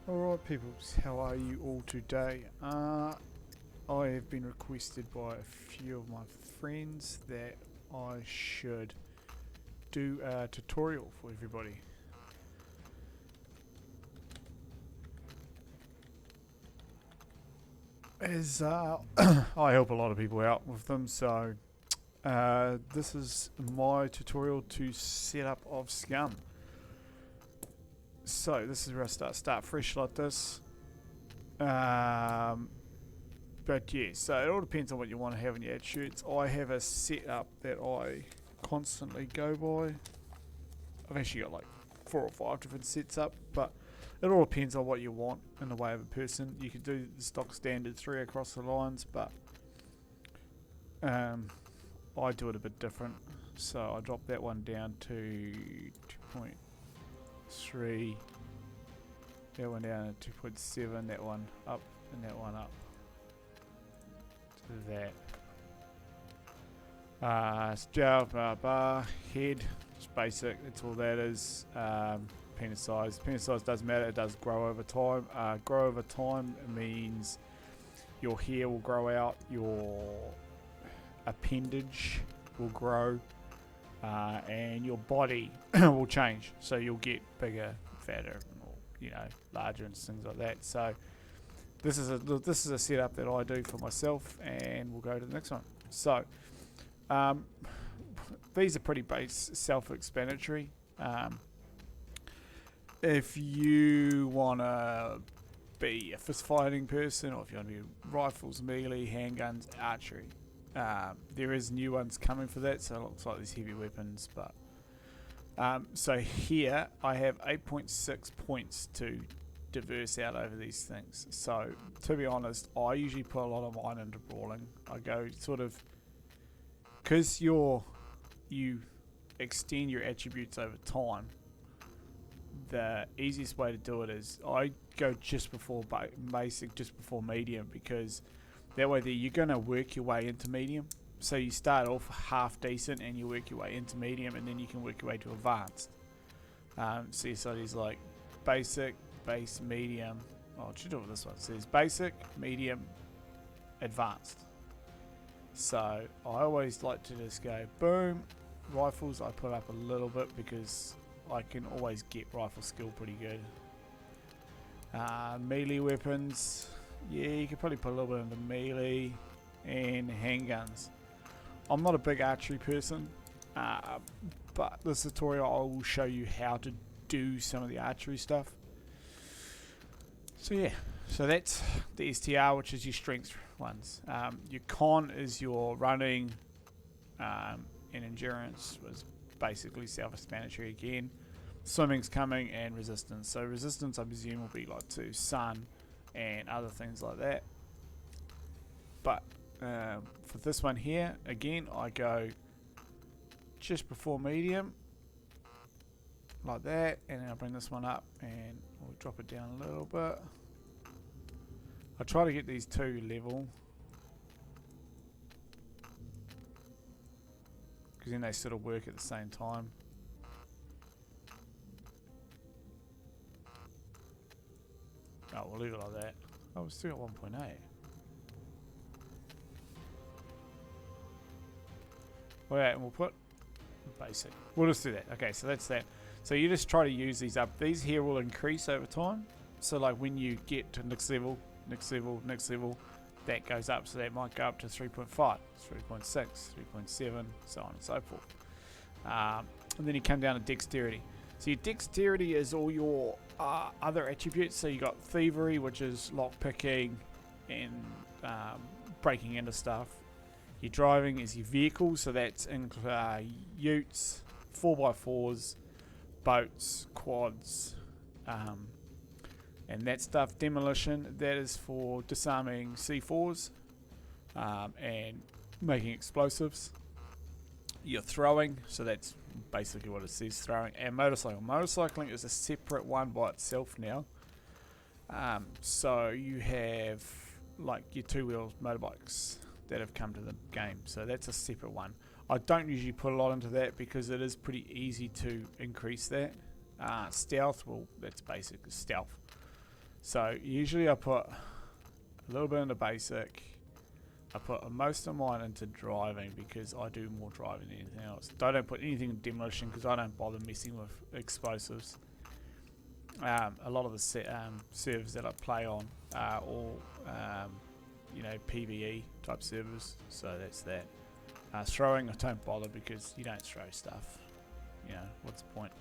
Alright peoples, how are you all today? I have been requested by a few of my friends that I should do a tutorial for everybody. As I help a lot of people out with them, so this is my tutorial to set up of scum. So this is where I start fresh like this. But yeah, so it all depends on what you want to have in your ad shoots. I have a setup that I constantly go by. I've actually got like 4 or 5 different sets up, but it all depends on what you want in the way of a person. You could do the stock standard 3 across the lines, but I do it a bit different. So I drop that one down to 2.3, that one down to 2.7, that one up, and that one up to that. Bar, head, just basic, that's all that is. Penis size doesn't matter, it does grow over time. Grow over time means your hair will grow out, your appendage will grow, and your body will change, so you'll get bigger, fatter, or larger and things like that. So this is a setup that I do for myself, and we'll go to the next one. So these are pretty self-explanatory. If you want to be a fist fighting person, or if you want to be rifles, melee, handguns, archery, there is new ones coming for that, so it looks like these heavy weapons. But so here I have 8.6 points to diverse out over these things. So to be honest, I usually put a lot of mine into brawling. I go sort of, because you extend your attributes over time, the easiest way to do it is I go just before basic, just before medium, because that way you're going to work your way into medium. So you start off half decent and you work your way into medium, and then you can work your way to advanced. So there's like basic, base, medium. Oh, it should do it with this one. So there's basic, medium, advanced. So I always like to just go boom. Rifles I put up a little bit because I can always get rifle skill pretty good. Melee weapons, yeah, you could probably put a little bit into melee, and handguns. I'm not a big archery person, but this tutorial I will show you how to do some of the archery stuff. So yeah, so that's the STR, which is your strength ones. Your con is your running, and endurance was basically self-explanatory again. Swimming's coming, and resistance. So resistance I presume will be like to sun and other things like that. But for this one here, again I go just before medium like that, and then I'll bring this one up and we'll drop it down a little bit. I try to get these two level, because then they sort of work at the same time. Oh, we'll leave it like that. Oh, we're still at 1.8. Alright, and we'll put basic. We'll just do that. Okay, so that's that. So you just try to use these up. These here will increase over time. So like when you get to next level, that goes up. So that might go up to 3.5, 3.6, 3.7, so on and so forth. And then you come down to dexterity. So your dexterity is all your other attributes. So you got thievery, which is lock picking and breaking into stuff. Your driving is your vehicle, so that's utes, 4x4s, boats, quads, and that stuff. Demolition, that is for disarming C4s and making explosives. Your throwing, so that's basically what it says, throwing. And motorcycle. Motorcycling is a separate one by itself now. So you have like your 2-wheel motorbikes that have come to the game, so that's a separate one. I don't usually put a lot into that because it is pretty easy to increase that. Stealth, well, that's basic stealth. So usually I put a little bit into basic. I put most of mine into driving because I do more driving than anything else. I don't put anything in demolition because I don't bother messing with explosives. A lot of the servers that I play on are all, you know, PvE type servers, so that's that. Throwing I don't bother because you don't throw stuff. You know, what's the point?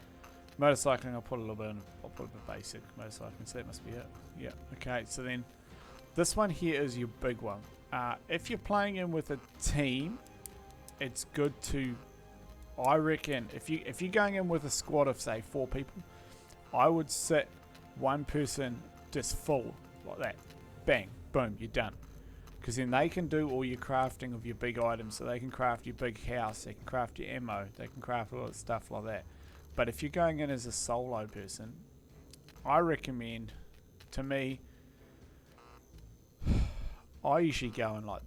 Motorcycling I'll put a little bit in, I'll put a bit basic motorcycling, so that must be it. Yeah, okay, so then this one here is your big one. If you're playing in with a team, it's good to, I reckon, if you're going in with a squad of say 4 people, I would sit one person just full like that, bang, boom, you're done. Because then they can do all your crafting of your big items, so they can craft your big house, they can craft your ammo, they can craft all that stuff like that. But if you're going in as a solo person, I recommend, to me, I usually go in like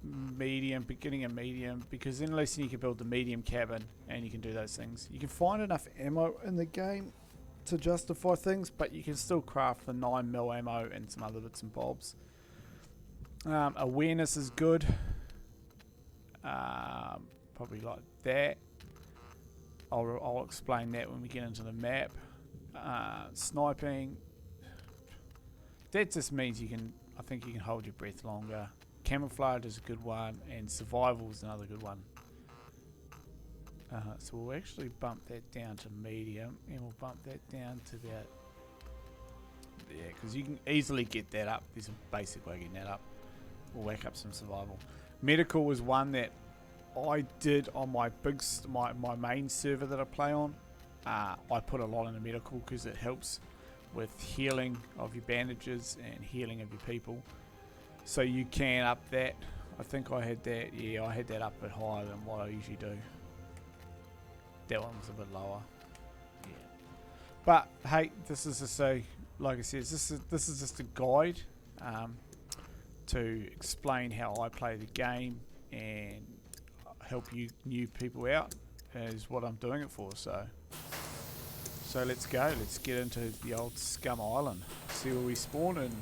medium, beginning of medium, because then at least you can build the medium cabin and you can do those things. You can find enough ammo in the game to justify things, but you can still craft the 9mm ammo and some other bits and bobs. Awareness is good. Probably like that. I'll explain that when we get into the map. Sniping, that just means you can, I think you can hold your breath longer. Camouflage is a good one, and survival is another good one. So we'll actually bump that down to medium, and we'll bump that down to about there, because you can easily get that up. There's a basic way of getting that up. We'll whack up some survival. Medical was one that I did on my my main server that I play on. I put a lot into medical because it helps with healing of your bandages and healing of your people. So you can up that. I think I had that, yeah, I had that up a bit higher than what I usually do. That one was a bit lower. Yeah. But hey, this is to say, like I said, this is just a guide to explain how I play the game and help you new people out is what I'm doing it for. So let's go. Let's get into the old Scum Island, see where we spawn and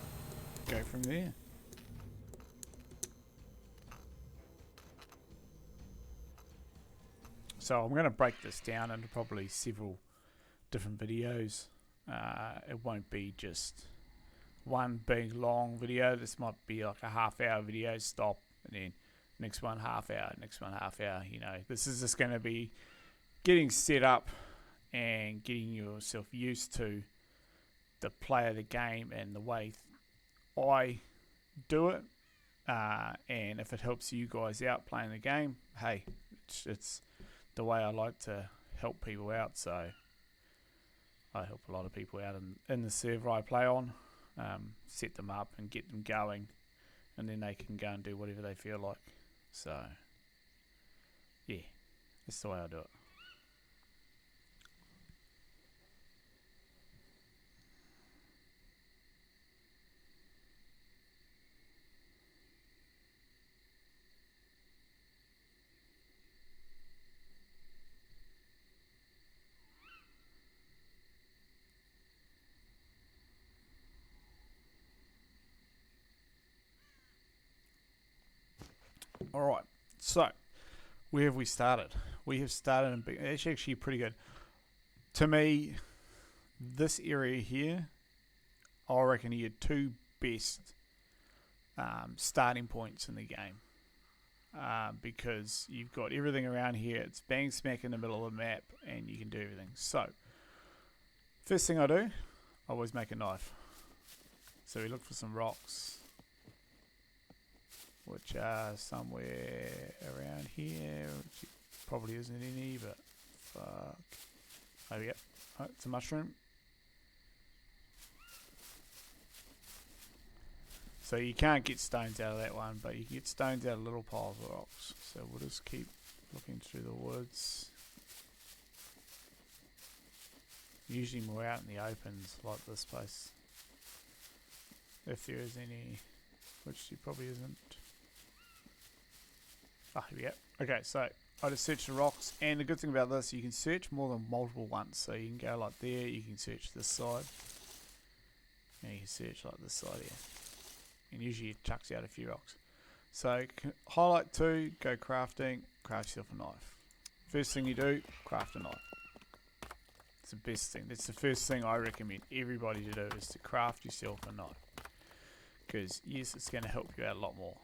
go from there. So I'm going to break this down into probably several different videos. It won't be just one big long video. This might be like a half-hour video, stop, and then next one half hour, next one half hour. You know, this is just going to be getting set up and getting yourself used to the play of the game and the way I do it. And if it helps you guys out playing the game, hey, it's the way I like to help people out. So I help a lot of people out in the server I play on, set them up and get them going, and then they can go and do whatever they feel like. So yeah, that's the way I do it. Alright, so where have we started? We have started in big, it's actually pretty good. To me, this area here, I reckon are your two best starting points in the game. Because you've got everything around here, it's bang smack in the middle of the map, and you can do everything. So, first thing I do, I always make a knife. So we look for some rocks, which are somewhere around here, which probably isn't any, but fuck. Oh yeah, oh, it's a mushroom. So you can't get stones out of that one, but you can get stones out of little piles of rocks. So we'll just keep looking through the woods. Usually more out in the opens, like this place. If there is any, which there probably isn't. Ah, here we go. Okay, so I just searched the rocks, and the good thing about this, you can search more than multiple ones. So you can go like there, you can search this side, And you can search like this side here. And usually it chucks out a few rocks. So highlight 2, go crafting, craft yourself a knife. First thing you do, craft a knife. It's the best thing. That's the first thing I recommend everybody to do, is to craft yourself a knife. Because yes, it's going to help you out a lot more.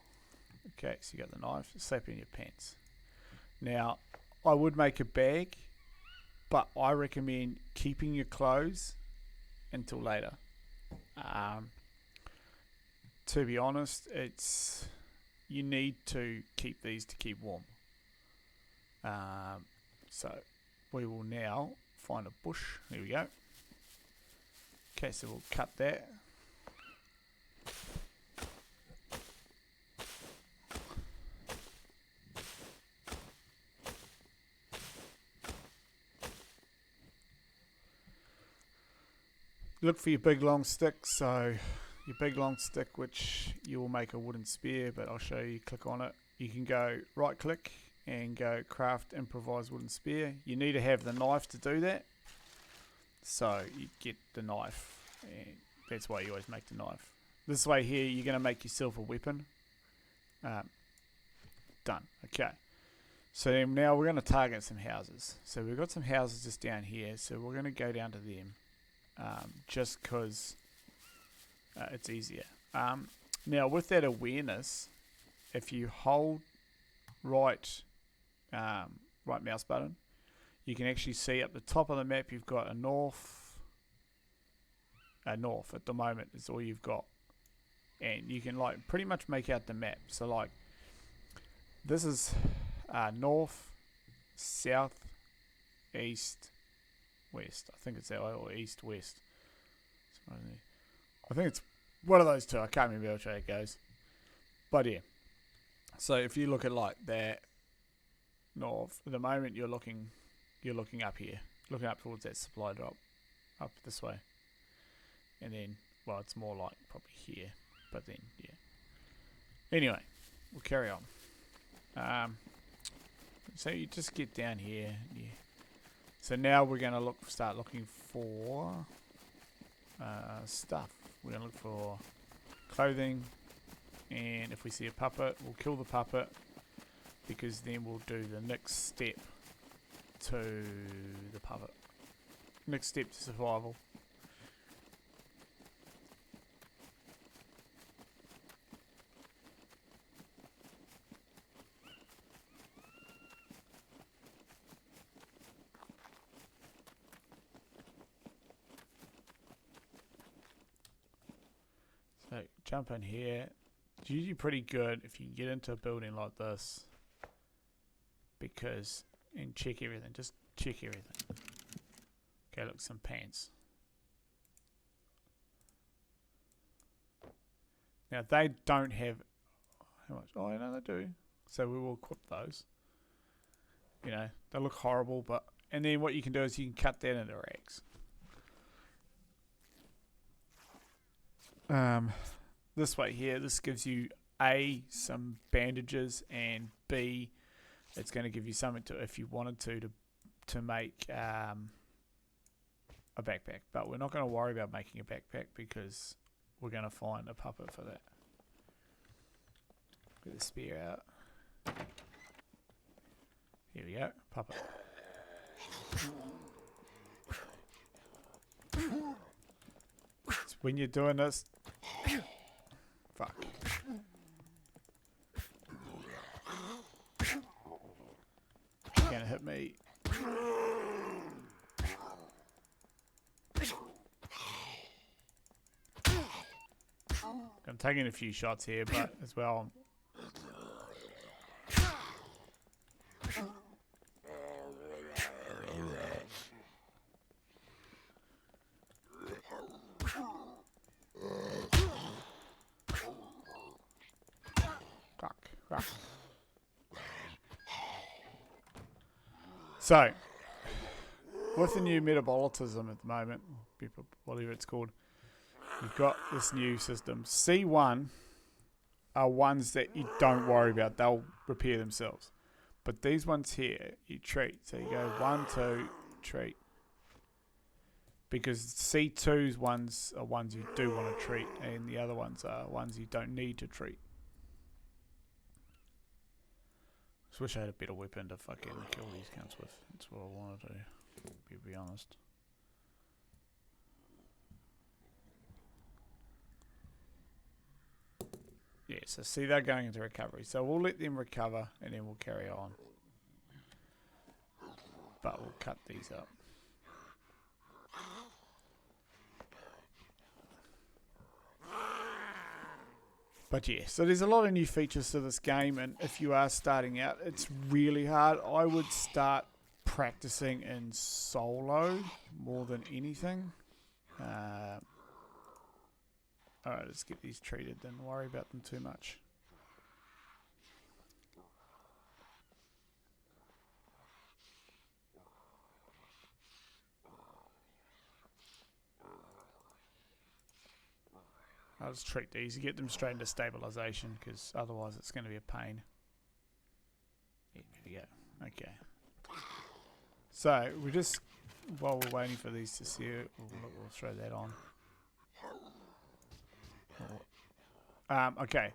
Okay, so you got the knife, slap it in your pants. Now, I would make a bag, but I recommend keeping your clothes until later. To be honest, you need to keep these to keep warm. So we will now find a bush. There we go. Okay, so we'll cut that. Look for your big long stick. So your big long stick, which you will make a wooden spear, but I'll show you. Click on it. You can go right click and go craft improvise wooden spear. You need to have the knife to do that. So you get the knife, and that's why you always make the knife. This way here, you're going to make yourself a weapon. Done. Okay. So then now we're going to target some houses. So we've got some houses just down here. So we're going to go down to them. Just because it's easier. Now with that awareness, if you hold right mouse button, you can actually see up the top of the map you've got a north. North at the moment is all you've got, and you can like pretty much make out the map. So like this is north, south, east, west. I think it's that way, or east, west. I think it's one of those two. I can't remember which way it goes. But yeah. So if you look at like that north, at the moment you're looking up here. Looking up towards that supply drop. Up this way. And then, well, it's more like probably here. But then, yeah. Anyway, we'll carry on. So you just get down here. Yeah. So now we're going to start looking for stuff. We're going to look for clothing, and if we see a puppet, we'll kill the puppet, because then we'll do the next step to the puppet. Next step to survival. So jump in here. It's usually pretty good if you can get into a building like this, because, and check everything, just check everything. Okay, look, some pants. Now they don't have, how much? Oh, no, they do. So we will equip those. You know, they look horrible, but, and then what you can do is you can cut that into rags. This way here, this gives you A, some bandages, and B, it's going to give you something to, if you wanted to make a backpack. But we're not going to worry about making a backpack, because we're going to find a puppet for that. Get the spear out. Here we go, puppet. So when you're doing this, fuck. Gonna hit me. I'm taking a few shots here, but as well. So, with the new metabolism at the moment, whatever it's called, you've got this new system. C1 are ones that you don't worry about. They'll repair themselves. But these ones here, you treat. So you go 1, 2, treat. because C2's ones are ones you do want to treat, and the other ones are ones you don't need to treat. Just wish I had a better weapon to fucking kill these cunts with. That's what I wanted to be honest. Yeah, so see, they're going into recovery. So we'll let them recover and then we'll carry on. But we'll cut these up. But yeah, so there's a lot of new features to this game, and if you are starting out, it's really hard. I would start practicing in solo more than anything. Alright, let's get these treated, don't worry about them too much. I'll just treat these, get them straight into stabilization, because otherwise it's going to be a pain. Yeah, there we go. Okay. So, we just, while we're waiting for these to see it, we'll throw that on. Okay.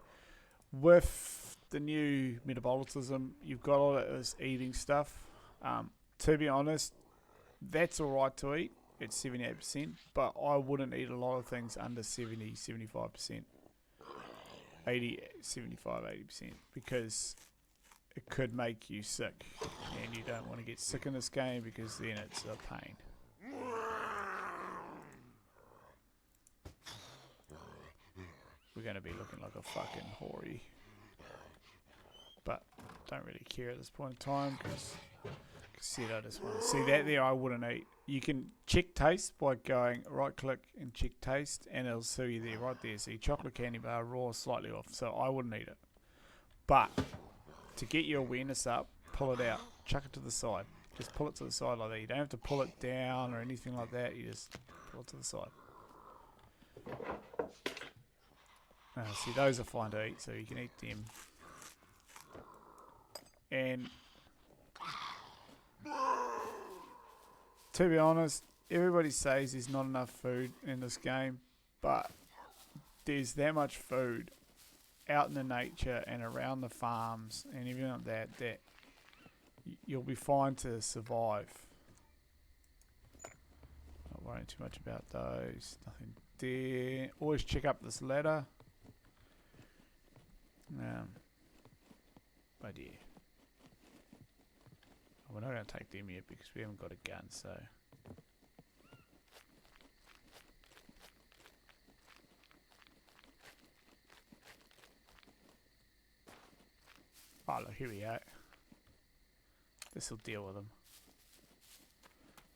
With the new metabolism, you've got all of this eating stuff. To be honest, that's alright to eat. It's 78%, but I wouldn't eat a lot of things under 70, 75%. 80, 75, 80%, because it could make you sick, and you don't want to get sick in this game because then it's a pain. We're going to be looking like a fucking hoary, but don't really care at this point in time because I just want to see that there. I wouldn't eat. You can check taste by going right click and check taste, and it'll show you there, right there. See, chocolate candy bar, raw, slightly off. So I wouldn't eat it. But to get your awareness up, pull it out, chuck it to the side. Just pull it to the side like that. You don't have to pull it down or anything like that. You just pull it to the side. See, those are fine to eat, so you can eat them. And to be honest, everybody says there's not enough food in this game, but there's that much food out in the nature and around the farms and everything like that you'll be fine to survive. Not worrying too much about those. Nothing there. Always check up this ladder. But yeah. We're not going to take them yet because we haven't got a gun, so. Oh look, here we go. This will deal with them.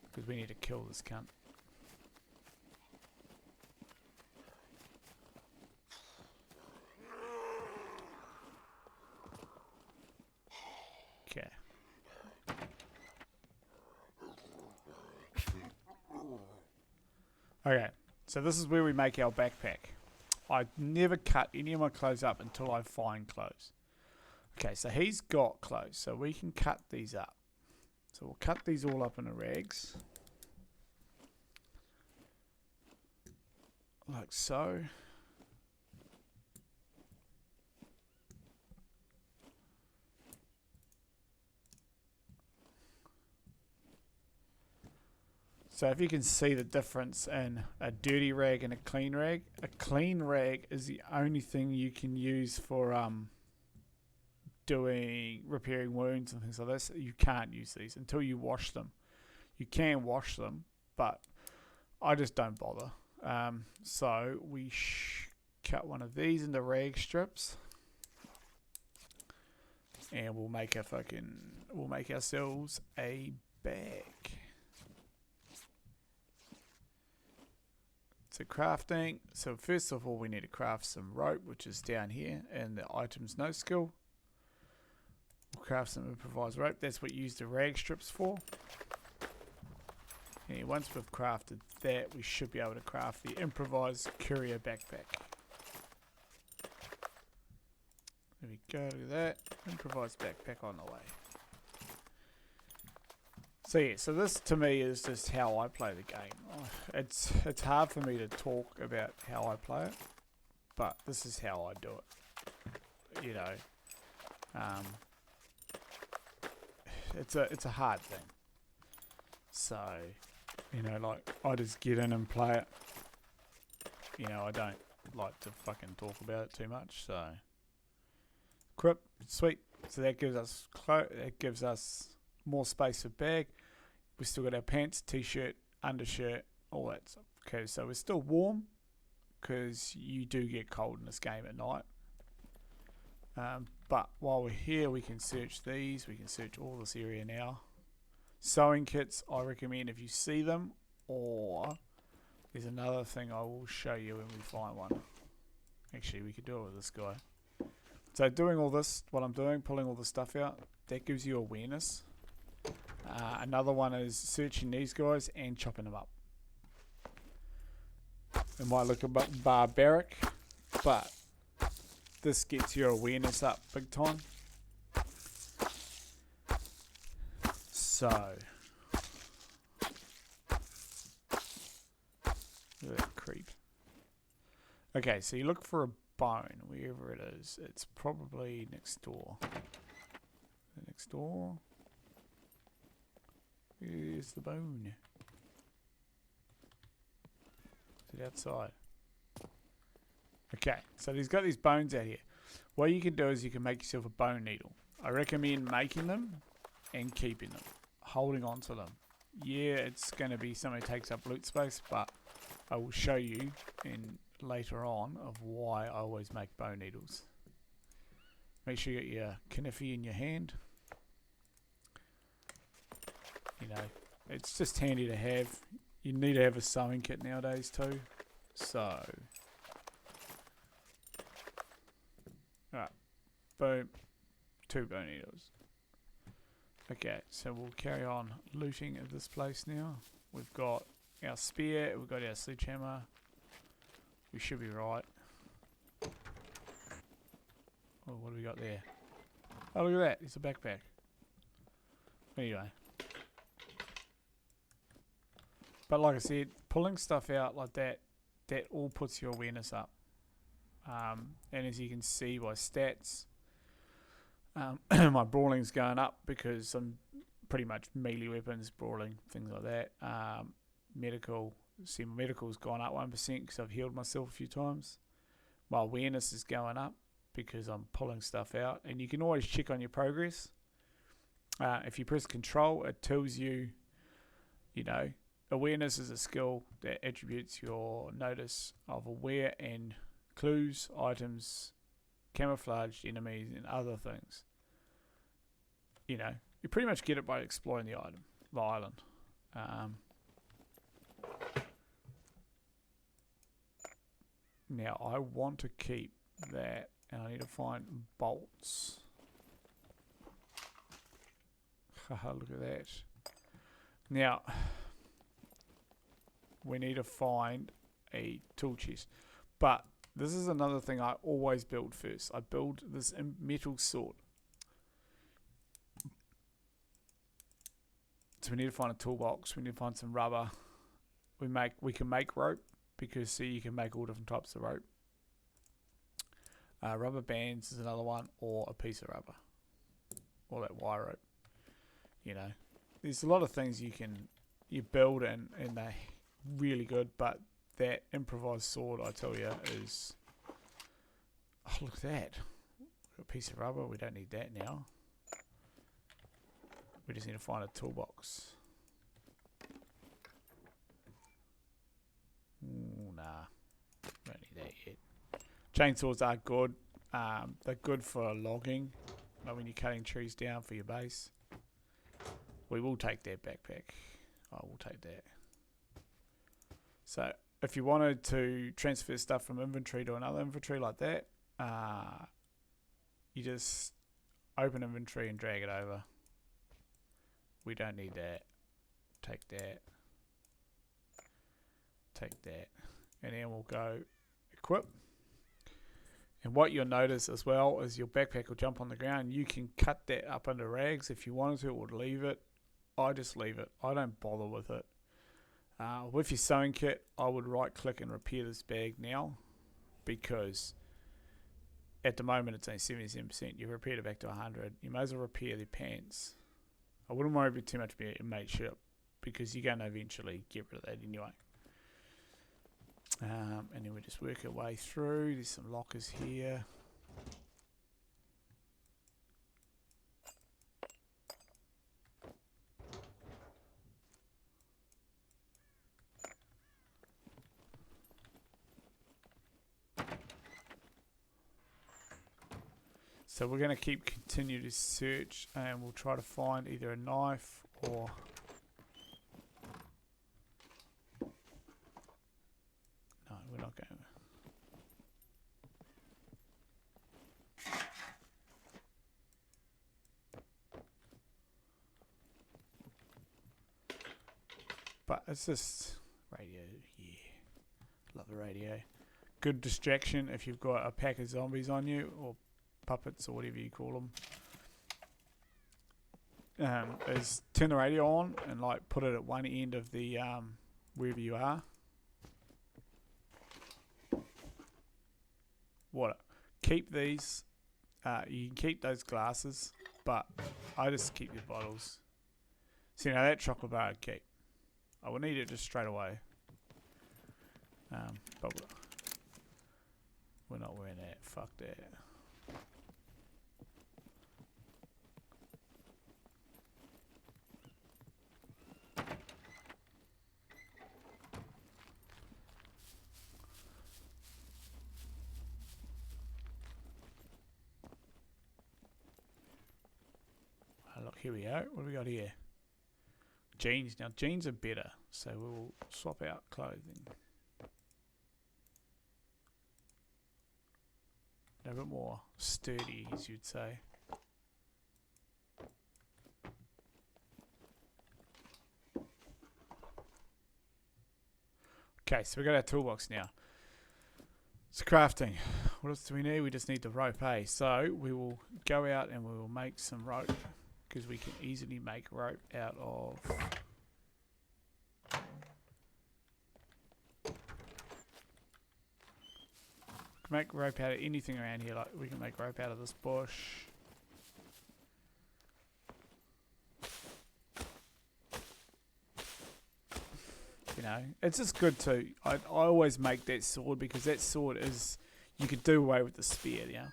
Because we need to kill this cunt. Okay. Okay, so this is where we make our backpack. I never cut any of my clothes up until I find clothes. Okay, so he's got clothes, so we can cut these up. So we'll cut these all up into rags. Like so. So if you can see the difference in a dirty rag and a clean rag is the only thing you can use for repairing wounds and things like this. You can't use these until you wash them. You can wash them, but I just don't bother. So we cut one of these into rag strips, and we'll make ourselves a bag. So crafting. So first of all, we need to craft some rope, which is down here in the items no skill. We'll craft some improvised rope. That's what you use the rag strips for. And once we've crafted that, we should be able to craft the improvised courier backpack. There we go, look at that. Improvised backpack on the way. So yeah, so this to me is just how I play the game. It's hard for me to talk about how I play it, but this is how I do it. You know, it's a hard thing. So, you know, like I just get in and play it. You know, I don't like to fucking talk about it too much. So, equip, sweet. So that gives us more space for bag. We still got our pants, t-shirt, undershirt, all that stuff. Okay, so we're still warm because you do get cold in this game at night. But while we're here, we can search these. We can search all this area now. Sewing kits, I recommend if you see them, or there's another thing I will show you when we find one. Actually, we could do it with this guy. So doing all this, what I'm doing, pulling all the stuff out, that gives you awareness. Another one is searching these guys and chopping them up. It might look a bit barbaric, but this gets your awareness up big time. So, look at that creep. Okay, so you look for a bone, wherever it is. It's probably next door. Next door. Where's the bone? Is it outside? Okay, so he's got these bones out here. What you can do is you can make yourself a bone needle. I recommend making them and keeping them, holding on to them. Yeah, it's going to be something that takes up loot space, but I will show you in later on of why I always make bone needles. Make sure you get your knife in your hand. You know, it's just handy to have. You need to have a sewing kit nowadays too. So, alright, boom, 2 bone needles. Okay, so we'll carry on looting at this place now. We've got our spear, we've got our sledgehammer. We should be right. Oh, what do we got there? Oh, look at that, it's a backpack. Anyway. But like I said, pulling stuff out like that, that all puts your awareness up. And as you can see by stats, my brawling's going up because I'm pretty much melee weapons, brawling, things like that. Medical, see my medical's gone up 1% because I've healed myself a few times. My awareness is going up because I'm pulling stuff out. And you can always check on your progress. If you press control, it tells you, you know, awareness is a skill that attributes your notice of aware and clues, items, camouflaged enemies, and other things. You know, you pretty much get it by exploring the island. Now, I want to keep that, and I need to find bolts. Haha, look at that. Now, we need to find a tool chest. But this is another thing I always build first. I build this metal sword. So we need to find a toolbox. We need to find some rubber. We can make rope because see you can make all different types of rope. Rubber bands is another one, or a piece of rubber, or that wire rope. You know, there's a lot of things you build and they're really good, but that improvised sword, I tell you, is... Oh, look at that. A piece of rubber, we don't need that now. We just need to find a toolbox. Ooh, nah. Don't need that yet. Chainsaws are good. They're good for logging, like when you're cutting trees down for your base. We will take that backpack. I will take that. So, if you wanted to transfer stuff from inventory to another inventory like that, you just open inventory and drag it over. We don't need that. Take that. Take that. And then we'll go equip. And what you'll notice as well is your backpack will jump on the ground. You can cut that up into rags if you wanted to, or leave it. I just leave it. I don't bother with it. With your sewing kit, I would right click and repair this bag now, because at the moment it's only 77%. You've repaired it back to 100. You may as well repair the pants. I wouldn't worry too much about your mate shirt, because you're going to eventually get rid of that anyway. And then we just work our way through. There's some lockers here. So we're going to continue to search, and we'll try to find either a knife or... No, we're not going to. But it's just radio, yeah. Love the radio. Good distraction if you've got a pack of zombies on you, or puppets, or whatever you call them. Is turn the radio on and like put it at one end of the wherever you are. What? Keep these. You can keep those glasses, but I just keep your bottles. See, now that chocolate bar I'd keep. I will need it just straight away. But we're not wearing that. Fuck that. Look, here we go. What do we got here? Jeans. Now, jeans are better, so we'll swap out clothing. A bit more sturdy, as you'd say. Okay, so we got our toolbox now. It's crafting. What else do we need? We just need the rope, eh? So we will go out and we will make some rope, because we can easily make rope out of... Make rope out of anything around here. Like, we can make rope out of this bush. You know, it's just good to... I always make that sword, because that sword is... You could do away with the spear, yeah?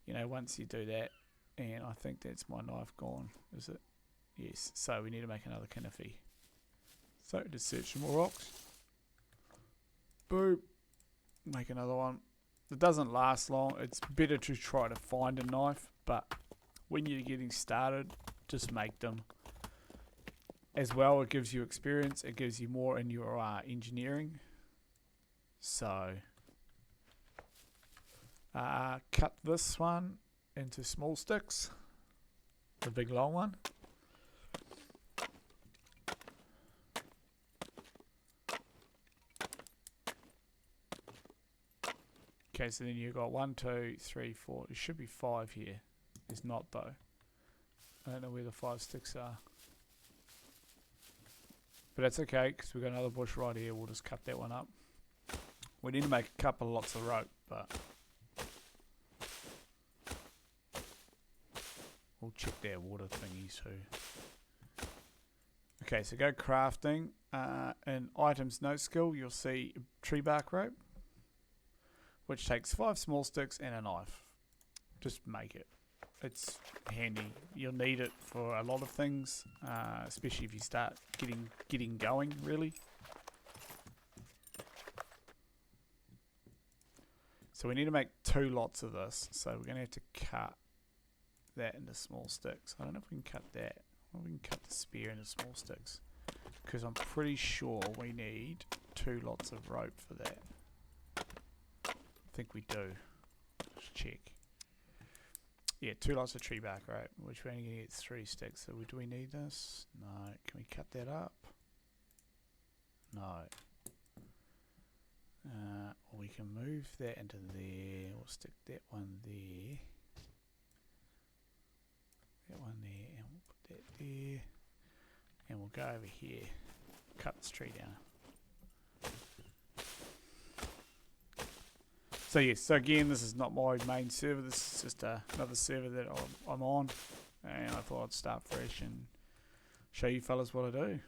You know, once you do that. And I think that's my knife gone, is it? Yes. So we need to make another knife. So just search some more rocks. Boop. Make another one. It doesn't last long. It's better to try to find a knife, but when you're getting started, just make them. As well, it gives you experience. It gives you more in your engineering. So cut this one into small sticks, the big long one. Okay, so then you've got 1, 2, 3, 4. There should be 5 here. There's not though. I don't know where the 5 sticks are. But that's okay, because we've got another bush right here. We'll just cut that one up. We need to make a couple lots of rope, but we'll check their water thingies too. Okay, so go crafting. In items no skill, you'll see tree bark rope, which takes 5 small sticks and a knife. Just make it. It's handy. You'll need it for a lot of things, especially if you start getting going, really. So we need to make 2 lots of this. So we're going to have to cut that into small sticks. I don't know if we can cut that. Well, we can cut the spear into small sticks, because I'm pretty sure we need 2 lots of rope for that. I think we do. Let's check. Yeah, 2 lots of tree bark rope, which we're only going to get 3 sticks. So do we need this? No. Can we cut that up? No. We can move that into there. We'll stick that one there. That one there, and we'll put that there. And we'll go over here, cut this tree down. So yes, so again, this is not my main server, this is just another server that I'm on. And I thought I'd start fresh and show you fellas what I do.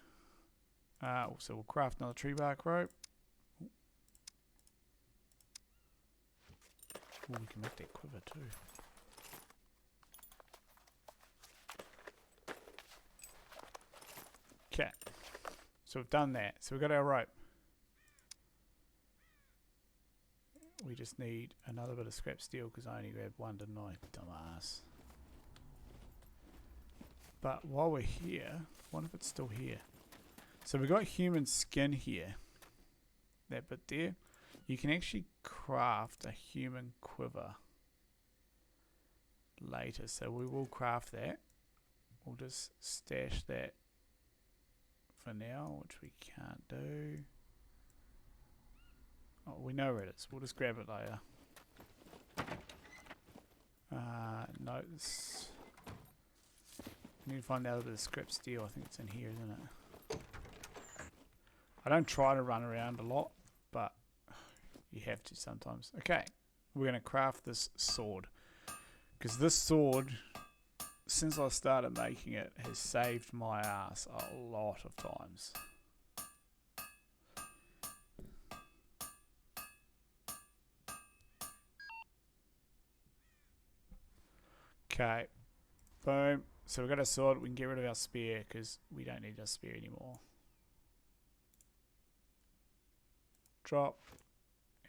So we'll craft another tree bark rope. Ooh, we can make that quiver too. Okay, so we've done that. So we've got our rope. We just need another bit of scrap steel because I only grabbed one, didn't I? Dumbass. But while we're here, I wonder if it's still here. So we've got human skin here. That bit there. You can actually craft a human quiver later. So we will craft that. We'll just stash that for now, which we can't do. Oh, we know where it is. We'll just grab it later. No, this... I need to find out a bit of scrap steel. I think it's in here, isn't it? I don't try to run around a lot, but you have to sometimes. Okay, we're going to craft this sword. Because this sword, since I started making it, has saved my ass a lot of times. Okay, boom. So we've got a sword, we can get rid of our spear because we don't need our spear anymore. Drop,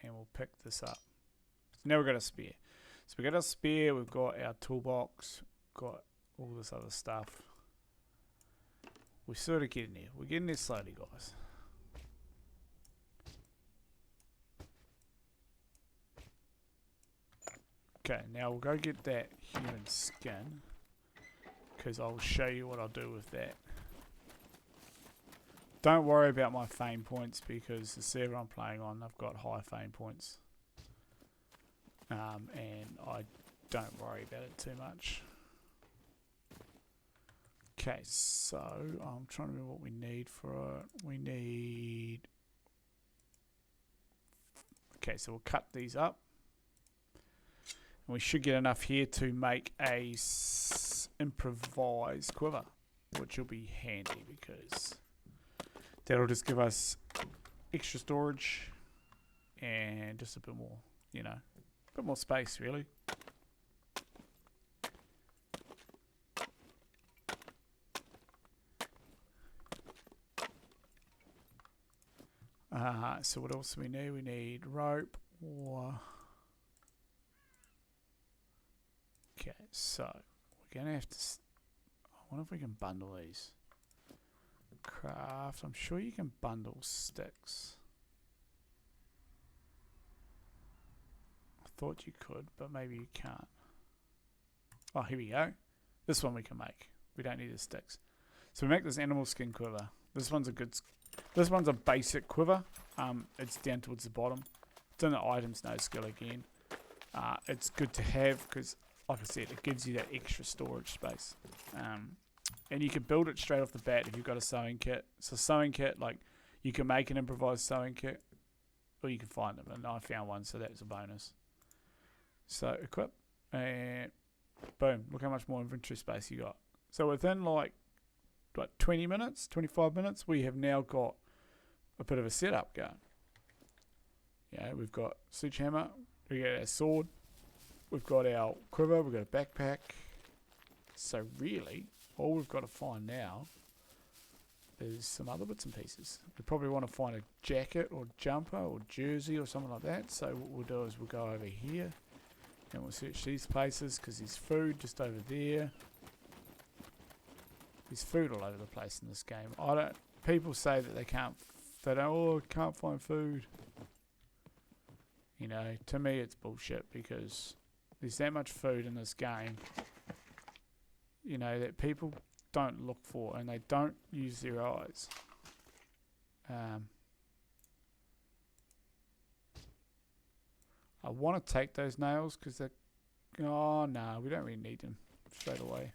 and we'll pick this up. So now we've got a spear. So we've got our spear, we've got our toolbox, got all this other stuff. We're sort of getting there. We're getting there slowly, guys. Okay, now we'll go get that human skin, because I'll show you what I'll do with that. Don't worry about my fame points, because the server I'm playing on, I've got high fame points. And I don't worry about it too much. Okay, so I'm trying to remember what we need for it. We need... Okay, so we'll cut these up. And we should get enough here to make a improvised quiver, which will be handy because that'll just give us extra storage and just a bit more, you know, a bit more space really. So what else do we need? We need rope or... Okay, so we're going to have to... I wonder if we can bundle these. Craft. I'm sure you can bundle sticks. I thought you could, but maybe you can't. Oh, here we go. This one we can make. We don't need the sticks. So we make this animal skin quiver. This one's a good... This one's a basic quiver. It's down towards the bottom. It's in the items no skill again. It's good to have because, like I said, it gives you that extra storage space. And you can build it straight off the bat if you've got a sewing kit. So sewing kit, like, you can make an improvised sewing kit, or you can find them. And I found one, so that's a bonus. So equip, and boom, look how much more inventory space you got. So within like 20 minutes, 25 minutes, we have now got a bit of a setup going. Yeah, we've got sledgehammer, we got our sword, we've got our quiver, we've got a backpack. So really, all we've got to find now is some other bits and pieces. We probably want to find a jacket or jumper or jersey or something like that. So what we'll do is we'll go over here and we'll search these places because there's food just over there. There's food all over the place in this game. People say that they can't find food. You know, to me it's bullshit because there's that much food in this game, you know, that people don't look for and they don't use their eyes. I want to take those nails because they're... Oh, no, we don't really need them straight away.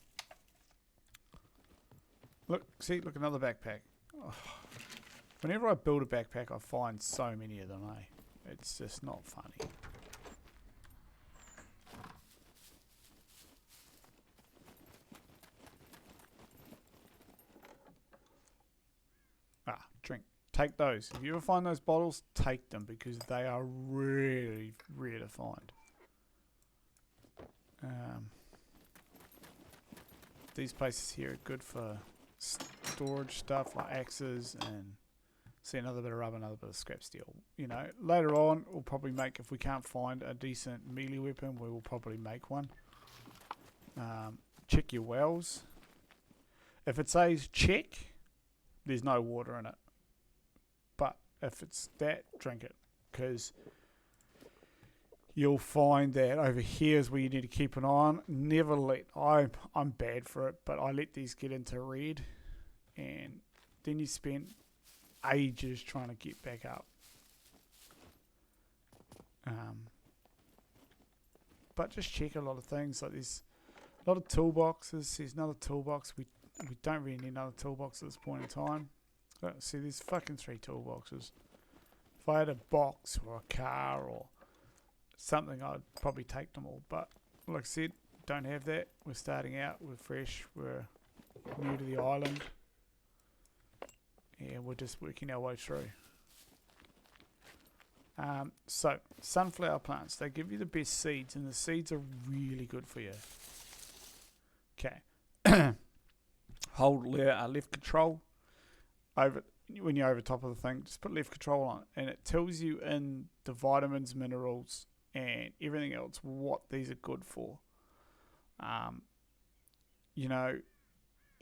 Look, see, look, another backpack. Oh. Whenever I build a backpack, I find so many of them, eh? It's just not funny. Ah, drink. Take those. If you ever find those bottles, take them because they are really rare to find. These places here are good for storage stuff like axes and see another bit of rubber, another bit of scrap steel. You know, later on we'll probably make, if we can't find a decent melee weapon, we will probably make one. Check your wells. If it says check, there's no water in it. But if it's that, drink it, because you'll find that over here is where you need to keep an eye on. Never let, I'm bad for it, but I let these get into red, and then you spend ages trying to get back up. But just check a lot of things, like there's a lot of toolboxes. There's another toolbox. We don't really need another toolbox at this point in time. See, there's fucking 3 toolboxes. If I had a box or a car or something, I'd probably take them all. But like I said, don't have that. We're starting out. We're fresh. We're new to the island. And we're just working our way through. So, sunflower plants. They give you the best seeds, and the seeds are really good for you. Okay. Hold left control over when you're over top of the thing. Just put left control on, and it tells you in the vitamins, minerals, and everything else what these are good for. You know,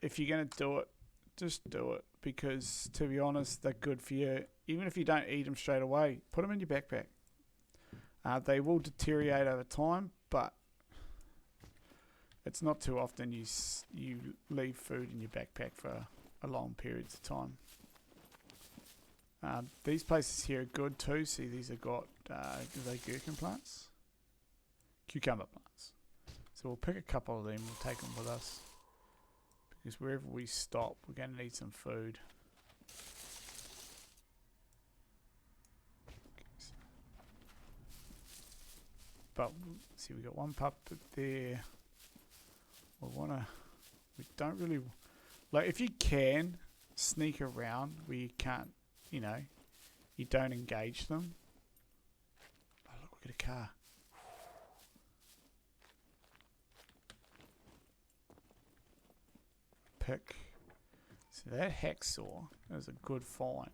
if you're gonna do it, just do it, because to be honest, they're good for you. Even if you don't eat them straight away, put them in your backpack. They will deteriorate over time, but it's not too often you leave food in your backpack for a long periods of time. These places here are good too. See, these have got are they gherkin plants? Cucumber plants. So we'll pick a couple of them. We'll take them with us, because wherever we stop, we're going to need some food. But see, we got one puppet there. We don't really, like, if you can sneak around where you can't, you know, you don't engage them. Oh look, we got a car. Pick. So that hacksaw is a good find,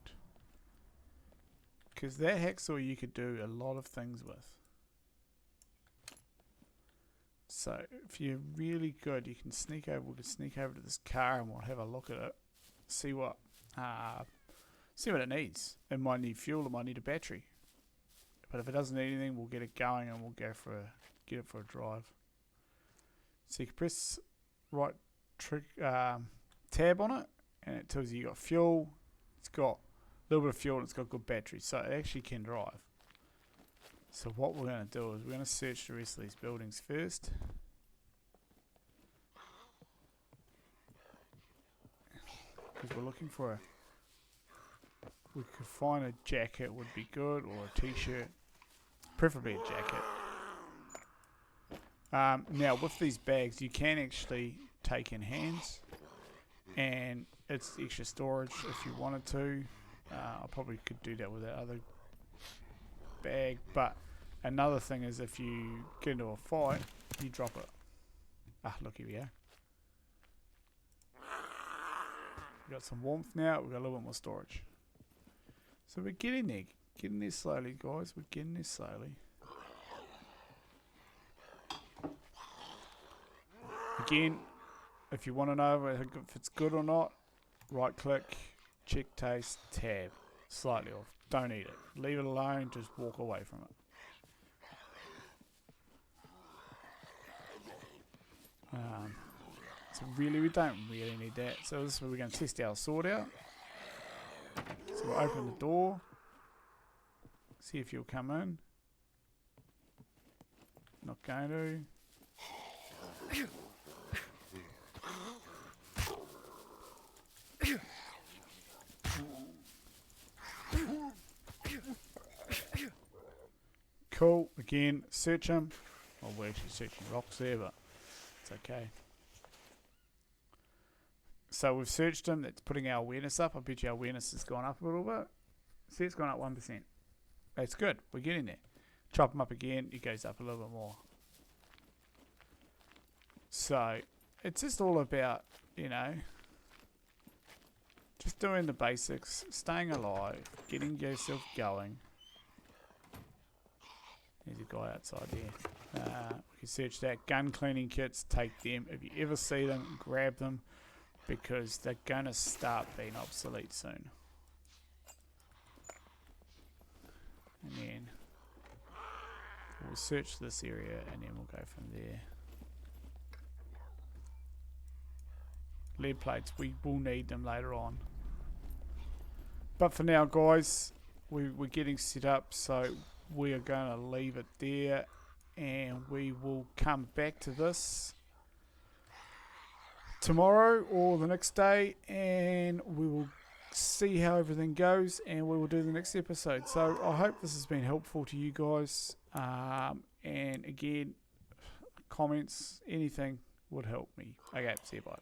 because that hacksaw you could do a lot of things with. So if you're really good, you can sneak over. We can sneak over to this car and we'll have a look at it. See what it needs. It might need fuel. It might need a battery. But if it doesn't need anything, we'll get it going and we'll get it for a drive. So you can press right tab on it, and it tells you got fuel. It's got a little bit of fuel and it's got good battery, so it actually can drive. So what we're going to do is we're going to search the rest of these buildings first. Because we're looking for we could find a jacket would be good, or a t-shirt. Preferably a jacket. Now with these bags you can actually take in hands, and it's extra storage if you wanted to. I probably could do that with that other bag, but another thing is if you get into a fight, you drop it. Look, here we go. We've got some warmth now, we've got a little bit more storage. So we're getting there slowly, guys, we're getting there slowly. Again, if you want to know if it's good or not, right click, check taste, tab, slightly off. Don't eat it. Leave it alone, just walk away from it. So really, we don't really need that. So this is where we're going to test our sword out. So we'll open the door. See if you'll come in. Not going to. Cool. Again, search them. Well, we're actually searching rocks there, but it's okay. So we've searched them. That's putting our awareness up. I bet you our awareness has gone up a little bit. See, it's gone up 1%. That's good. We're getting there. Chop them up again. It goes up a little bit more. So it's just all about, you know, just doing the basics, staying alive, getting yourself going. There's a guy outside there. We can search that. Gun cleaning kits, take them. If you ever see them, grab them, because they're going to start being obsolete soon. And then we'll search this area and then we'll go from there. Lead plates, we will need them later on. But for now, guys, we're getting set up, so we are going to leave it there, and we will come back to this tomorrow or the next day, and we will see how everything goes, and we will do the next episode. So I hope this has been helpful to you guys, and again, comments, anything would help me. Okay, see you, bye.